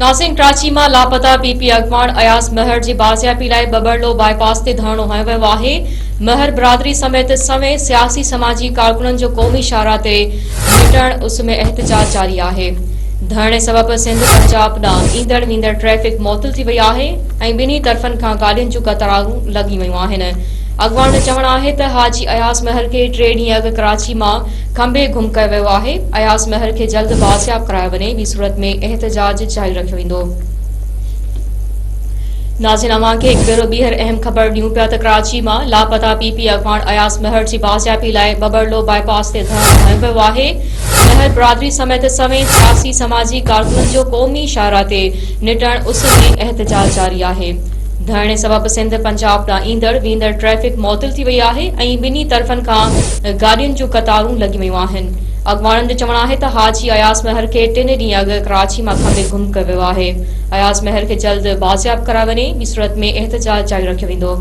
नासिक कराची में लापता पीपी अगवान अयाज महर की बाज़ियाबी लाइ बबरलो बाईपास से धरणो हयो वियो आहे। महर बिरादरी समेत समें सियासी समाजी कारकुननि जो क़ौमी शाहराह ते निटण उस में एहतजाज जारी आहे। धरणे सबब सिंध पंजाब ॾांहुं ईंदड़ वींदड़ ट्रैफ़िक मुअत्तल थी वई आहे ऐं ॿिन्ही तरफ़नि खां गाॾियुनि जूं कतारूं लॻी वयूं आहिनि। अगवान जो चवणु आहे त हाजी अयाज महर खे 3 ॾींहं अॻु कराची मां खंबे गुम कयो वियो आहे। अयाज महर खे जल्द बाज़ियाब करायो वञे, ॿी सूरत में एहतजाज जारी रखियो वेंदो। नाज़रीन, अवां खे हिकु भेरो ॿीहर अहम ख़बर ॾियूं पिया त कराची मां लापता पीपी अगवान अयाज महर जी बाज़ियाबी लाइ बबरलो बाईपास ते धरणो हयो वियो आहे। महर बिरादरी समेत समें सियासी समाजी कारकुननि जो क़ौमी शाहराह ते निटण उस में एहतजाज जारी आहे। धरणे सबब सिंध पंजाब ॾांहुं ईंदड़ वींदड़ ट्रैफ़िक मुअत्तल थी वई आहे ऐं ॿिन्ही तरफ़नि खां गाॾियुनि जूं कतारूं लॻी वयूं आहिनि। अगवाननि जो चवणु आहे त हाजी अयाज महर खे 3 ॾींहं अॻु कराची मां खंबे गुम कयो वियो आहे। अयाज महर खे जल्द बाज़ियाब करायो वञे, ॿी सूरत में एहतजाज जारी रखियो वेंदो।